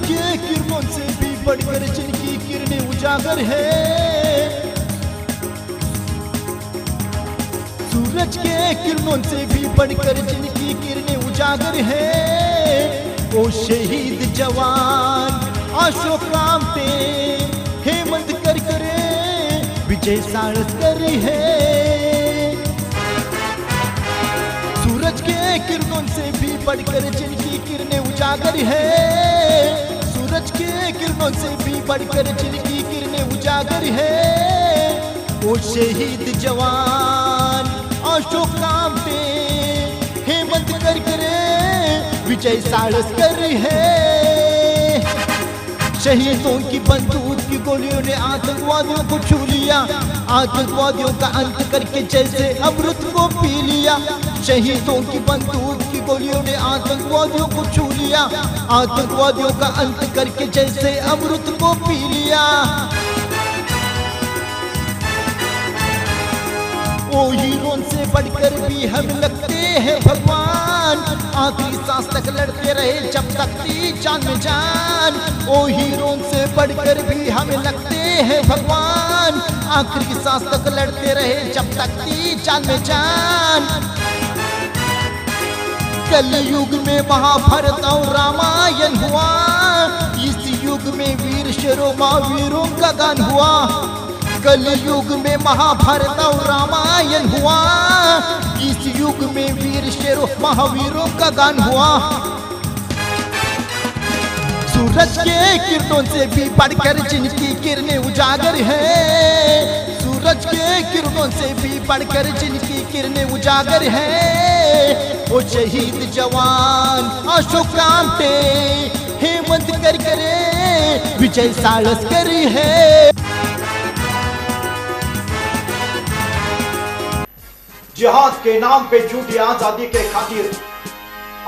के किरणों से भी बढ़कर जिनकी किरणें उजागर है, सूरज के किरणों से भी बढ़कर जिनकी किरणें उजागर है, ओ शहीद जवान अशोक कामते हेमंत करकरे विजय साळसकर है। सूरज के किरणों से भी बढ़कर जिनकी किरणें उजागर है, सूरज के किरणों से भी बढ़कर जिनकी किरणें उजागर है, वो शहीद जवान अशोक कामते हेमंत करकरे विजय साळसकर है। शहीदों की बंदूक की गोलियों ने आतंकवादियों को छू लिया, आतंकवादियों का अंत करके जैसे अमृत को पी लिया। शहीदों की बंदूक की गोलियों ने आतंकवादियों को छू लिया, आतंकवादियों का अंत करके जैसे अमृत को पी लिया। ओ हीरों से बढ़कर भी हम लगते हैं भगवान, आखिरी सांस तक लड़ते रहे जब तक थी जान में जान। ओ हीरों से बढ़कर भी हमें लगते हैं भगवान, आखिरी सांस तक लड़ते रहे जब तक थी जान में जान। कलयुग में महाभारत और रामायण हुआ, इस युग में वीर शेरों महावीरों का गान हुआ। कलयुग में महाभारत और रामायण हुआ, इस युग में वीर शेरों महावीरों का गान हुआ। सूरज के किरणों से भी बढ़कर जिनकी किरणें उजागर है, सूरज के किरणों से भी बढ़कर जिनकी किरणें उजागर है, वो शहीद जवान अशोक कामते हेमंत करकरे विजय साळसकर है। जिहाद के नाम पे झूठी आजादी के खातिर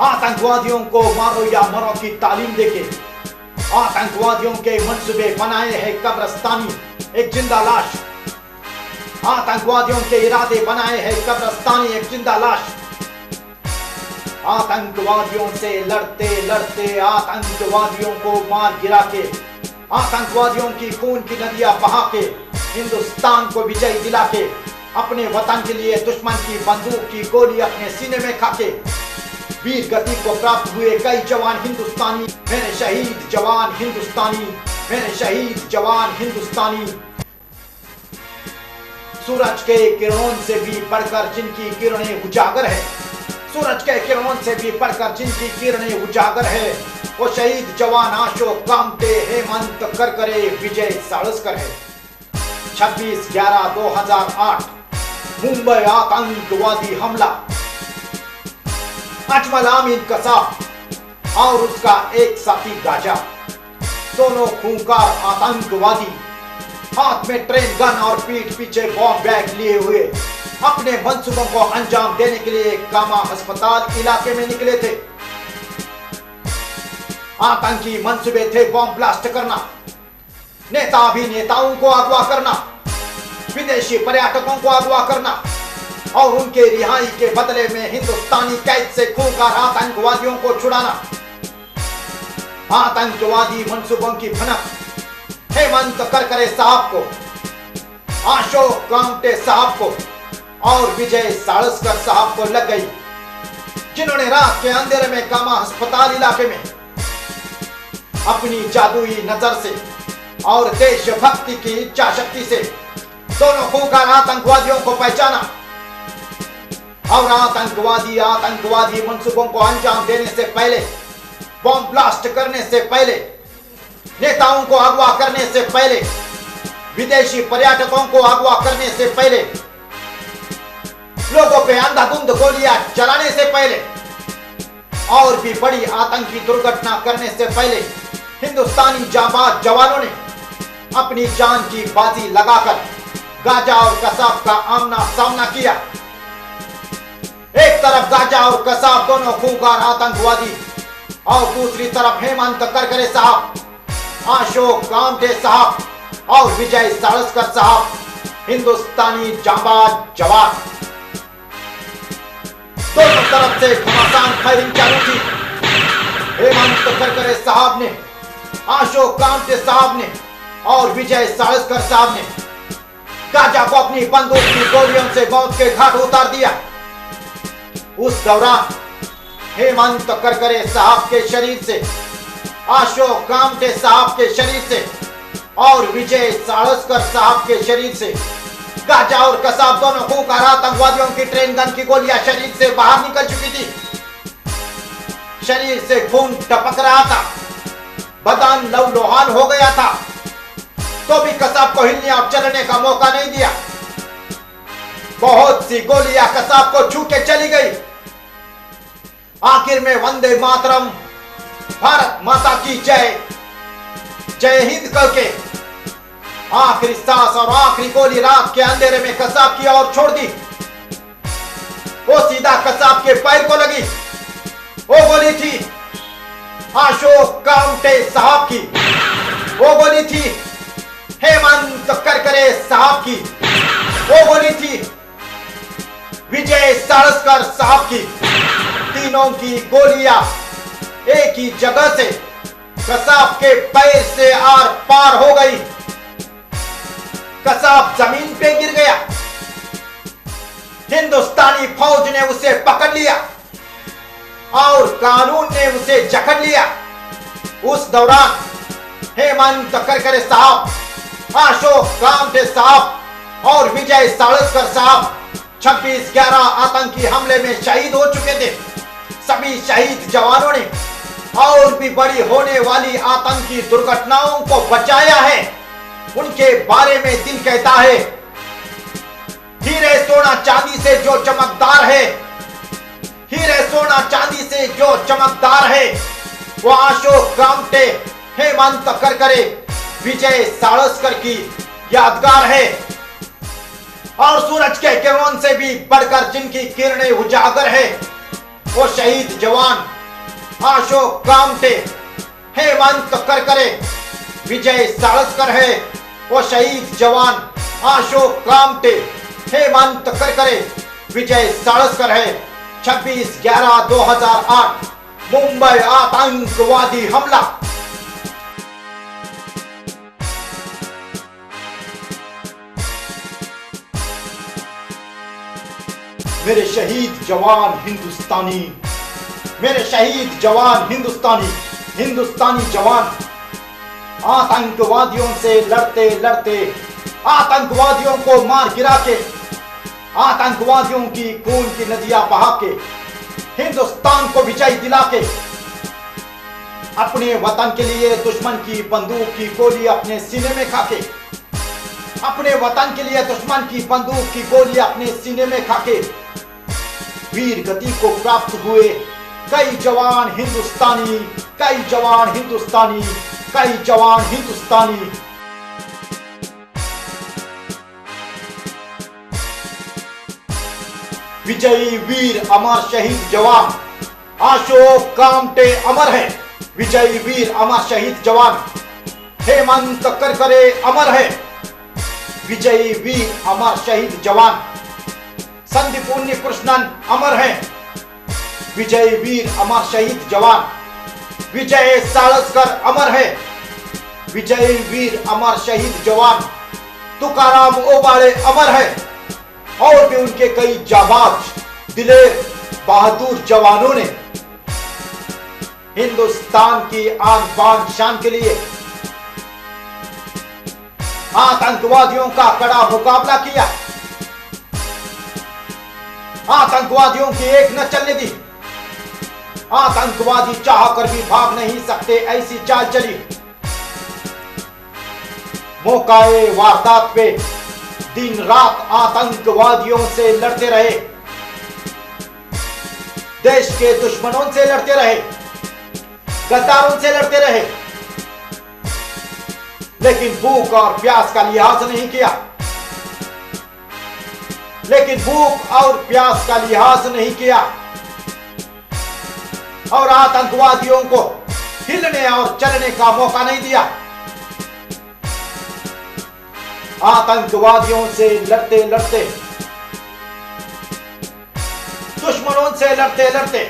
आतंकवादियों को मारो या मरो की तालीम देके आतंकवादियों के मंसूबे बनाए हैं कब्रिस्तानी एक जिंदा लाश, आतंकवादियों के इरादे बनाए हैं कब्रिस्तानी एक जिंदा लाश। आतंकवादियों से लड़ते लड़ते आतंकवादियों को मार गिरा के, आतंकवादियों की खून की नदियां बहा के, हिंदुस्तान को विजय दिला के, अपने वतन के लिए दुश्मन की बंदूक की गोली अपने सीने में खाके वीर गति को प्राप्त हुए कई जवान हिंदुस्तानी, मेरे शहीद जवान हिंदुस्तानी, मेरे शहीद जवान हिंदुस्तानी। सूरज के किरणों से भी बढ़कर जिनकी किरणें उजागर है, सूरज के किरणों से भी बढ़कर जिनकी किरणें उजागर है, वो शहीद जवान अशोक कामते हेमंत करकरे विजय साळसकर है। 26/11/2008 मुंबई आतंकवादी हमला, अजमल अमीन कसाब और उसका एक साथी गाजा, दोनों खूंखार आतंकवादी हाथ में ट्रेन गन और पीठ पीछे बॉम्ब बैग लिए हुए अपने मंसूबों को अंजाम देने के लिए कामा अस्पताल इलाके में निकले थे। आतंकी मंसूबे थे बॉम्ब ब्लास्ट करना, नेता अभिनेताओं को अगवा करना, विदेशी पर्यटकों को अगवा करना और उनके रिहाई के बदले में हिंदुस्तानी कैद से खूंखार आतंकवादियों को छुड़ाना। आतंकवादी मंसूबों की भनक हेमंत करकरे साहब को, अशोक कामते साहब को और विजय साळसकर साहब को लग गई, जिन्होंने रात के अंधेरे में कामा अस्पताल इलाके में अपनी जादुई नजर से और देशभक्ति की इच्छा शक्ति से दोनों खूंखार आतंकवादियों को पहचाना और आतंकवादी मंसूबों को अंजाम देने से पहले, बॉम्ब ब्लास्ट करने से पहले, नेताओं को अगवा करने से पहले, विदेशी पर्यटकों को अगवा करने से पहले, लोगों पे अंधाधुंध गोलियां चलाने से पहले और भी बड़ी आतंकी दुर्घटना करने से पहले हिंदुस्तानी जाबाज जवानों ने अपनी जान की बाजी लगाकर गाजा और कसाब का आमना सामना किया। एक तरफ गाजा और कसाब दोनों खूंखार आतंकवादी और दूसरी तरफ हेमंत करकरे साहब, अशोक कामते साहब और विजय साळसकर साहब, हिंदुस्तानी जाबाज जवान। दोनों तरफ से घमासान फायरिंग चालू थी। हेमंत करकरे साहब ने अशोक कामटे साहब ने और विजय साळस्कर साहब ने गाजा को अपनी बंदूक की गोलियों से मौत के घाट उतार दिया। उस दौरान हेमंत करकरे साहब के शरीर से, अशोक कामटे साहब के शरीर से और विजय साळस्कर साहब के शरीर से गाजा और कसाब दोनों खूंखार आतंकवादियों की ट्रेन गन की गोलियां शरीर से बाहर निकल चुकी थी। शरीर से खून टपक रहा था, बदन लहूलुहान हो गया था, तो भी कसाब को हिलने और चलने का मौका नहीं दिया। बहुत सी गोलियां कसाब को छू के चली गई। आखिर में वंदे मातरम, भारत माता की जय, जय हिंद करके आखिरी सांस और आखिरी गोली रात के अंधेरे में कसाब की ओर छोड़ दी। वो सीधा कसाब के पैर को लगी। वो गोली थी अशोक कामटे साहब की, वो गोली थी हेमंत करकरे साहब की, वो गोली थी विजय साळस्कर साहब की। तीनों की गोलियां एक ही जगह से कसाब के पैर से आर पार हो गई। कसाब जमीन पे गिर गया। हिंदुस्तानी फौज ने उसे पकड़ लिया और कानून ने उसे जकड़ लिया। उस दौरान हेमंत करकरे साहब, अशोक कामटे साहब और विजय साळस्कर साहब 26/11 आतंकी हमले में शहीद हो चुके थे। सभी शहीद जवानों ने और भी बड़ी होने वाली आतंकी दुर्घटनाओं को बचाया है। उनके बारे में दिल कहता है, हीरे सोना चांदी से जो चमकदार है, हीरे सोना चांदी से जो चमकदार है, वो अशोक कामटे, हेमंत करकरे, विजय साळस्कर की यादगार है। और सूरज के किरणों से भी बढ़कर जिनकी किरणें उजागर है, वो शहीद जवान अशोक कामटे, हेमंत करकरे, विजय साळस्कर है। वो शहीद जवान अशोक कामटे, हेमंत करकरे, विजय साळस्कर है। 26/11/2008 मुंबई आतंकवादी हमला। मेरे शहीद जवान हिंदुस्तानी, मेरे शहीद जवान हिंदुस्तानी, हिंदुस्तानी जवान आतंकवादियों से लड़ते लड़ते, आतंकवादियों को मार गिरा के, आतंकवादियों की खून की नदियां बहा के, हिंदुस्तान को विजय दिला के, अपने वतन के लिए दुश्मन की बंदूक की गोली अपने सीने में खाके, अपने वतन के लिए दुश्मन की बंदूक की गोली अपने सीने में खाके वीर गति को प्राप्त हुए कई जवान हिंदुस्तानी, कई जवान हिंदुस्तानी, कई जवान हिंदुस्तानी। विजयी वीर अमर शहीद जवान अशोक कामटे अमर है। विजयी वीर अमर शहीद जवान हेमंत करकरे अमर है। विजयी वीर अमर शहीद जवान संदीप उन्नीकृष्णन अमर है। विजयी वीर अमर शहीद जवान विजय साळस्कर अमर है। विजयी वीर अमर शहीद जवान तुकाराम ओबाळे अमर है। और भी उनके कई जाबाज दिलेर बहादुर जवानों ने हिंदुस्तान की आन बान शान के लिए आतंकवादियों का कड़ा मुकाबला किया। आतंकवादियों की एक न चलने दी। आतंकवादी चाहकर भी भाग नहीं सकते, ऐसी चाल चली। मौकाए वारदात पे दिन रात आतंकवादियों से लड़ते रहे, देश के दुश्मनों से लड़ते रहे, गद्दारों से लड़ते रहे, लेकिन भूख और प्यास का लिहाज नहीं किया। लेकिन भूख और प्यास का लिहाज नहीं किया और आतंकवादियों को हिलने और चलने का मौका नहीं दिया। आतंकवादियों से लड़ते लड़ते, दुश्मनों से लड़ते लड़ते,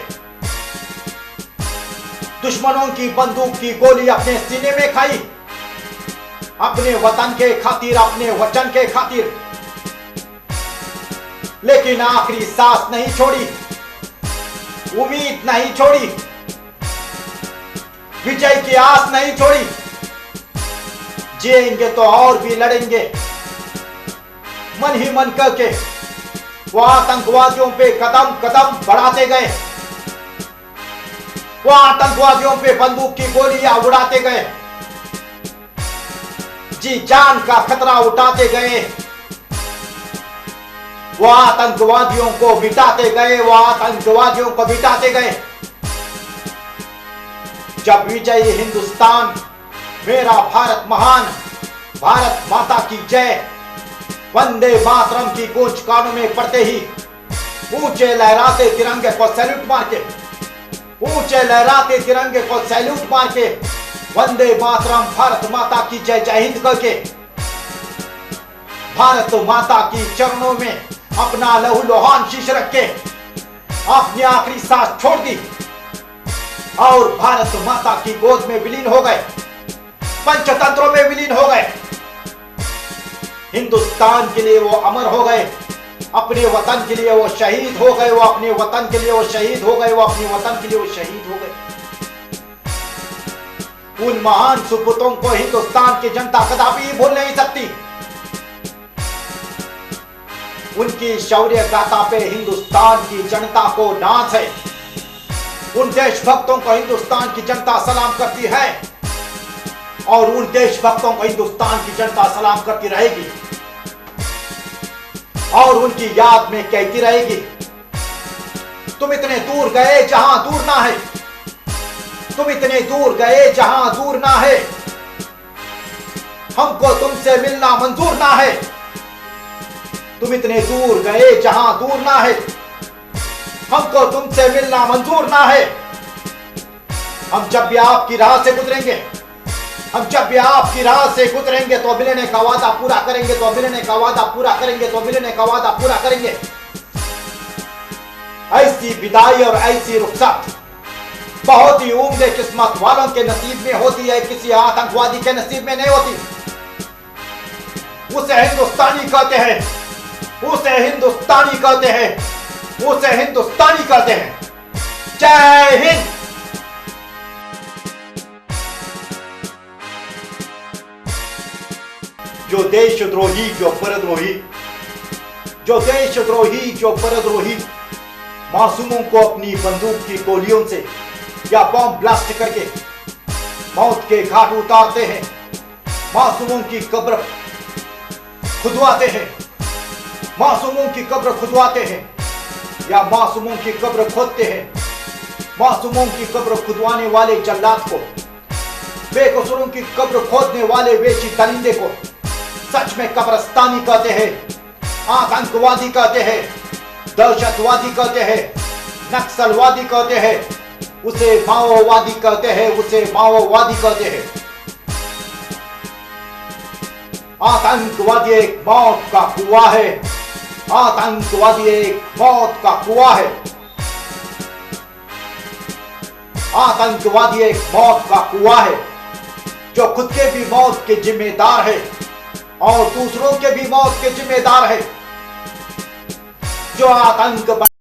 दुश्मनों की बंदूक की गोली अपने सीने में खाई, अपने वतन के खातिर, अपने वचन के खातिर, लेकिन आखिरी सांस नहीं छोड़ी, उम्मीद नहीं छोड़ी, विजय की आस नहीं छोड़ी। जिएंगे तो और भी लड़ेंगे, मन ही मन करके वो आतंकवादियों पे कदम कदम बढ़ाते गए, वो आतंकवादियों पे बंदूक की गोलियां उड़ाते गए, जी जान का खतरा उठाते गए, वो आतंकवादियों को बिठाते गए, वो आतंकवादियों को बिठाते गए। जब विजयी हिंदुस्तान, मेरा भारत महान, भारत माता की जय, वंदे मातरम की गूंज कानों में पड़ते ही ऊंचे लहराते तिरंगे को सैल्यूट मार के, ऊंचे लहराते तिरंगे को सैल्यूट मार के, वंदे मातरम, भारत माता की जय, जय हिंद करके भारत माता की चरणों में अपना लहू लोहान शीश रख के अपनी आखिरी सांस छोड़ दी और भारत माता की गोद में विलीन हो गए, पंचतंत्रों में विलीन हो गए। हिंदुस्तान के लिए वो अमर हो गए, अपने वतन के लिए वो शहीद हो गए, वो अपने वतन के लिए वो शहीद हो गए, वो अपने वतन के लिए वो शहीद हो गए। उन महान सुपूतों को हिंदुस्तान की जनता कदापि भूल नहीं सकती। उनकी शौर्य गाथा पे हिंदुस्तान की जनता को नाच है। उन देशभक्तों को हिंदुस्तान की जनता सलाम करती है और उन देशभक्तों को हिंदुस्तान की जनता सलाम करती रहेगी और उनकी याद में कहती रहेगी, तुम इतने दूर गए जहां दूर ना है, तुम इतने दूर गए जहां दूर ना है, हमको तुमसे मिलना मंजूर ना है, तुम इतने दूर गए जहां दूर ना है, हमको तुमसे मिलना मंजूर ना है। हम जब भी आपकी राह से गुजरेंगे, हम जब भी आपकी राह से गुजरेंगे तो मिलने का वादा पूरा करेंगे, तो मिलने का वादा पूरा करेंगे, तो मिलने का वादा पूरा करेंगे। ऐसी विदाई और ऐसी रुखसत बहुत ही उम्दे किस्मत वालों के नसीब में होती है, किसी आतंकवादी के नसीब में नहीं होती। उसे हिंदुस्तानी कहते हैं, उसे हिंदुस्तानी कहते हैं, उसे हिंदुस्तानी कहते हैं। जय हिंद। जो देशद्रोही, जो परद्रोही, जो देशद्रोही, जो परद्रोही मासूमों को अपनी बंदूक की गोलियों से या बम ब्लास्ट करके मौत के घाट उतारते हैं, मासूमों की कब्र खुदवाते हैं, मासूमों की कब्र खुदवाते हैं या मासूमों की कब्र खोदते हैं, मासूमों की कब्र खुदवाने वाले जल्लाद को, बेकसूरों की कब्र खोदने वाले वेशी दरिंदे को सच में कब्रस्तानी कहते हैं, आतंकवादी कहते हैं, दहशतवादी कहते हैं, नक्सलवादी कहते हैं, उसे माओवादी कहते हैं, उसे माओवादी कहते हैं। आतंकवादी एक मौत का कुआं है, आतंकवादी एक मौत का कुआं है, आतंकवादी एक मौत का कुआं है जो खुद के भी मौत के जिम्मेदार है और दूसरों के भी मौत के जिम्मेदार है। जो आतंक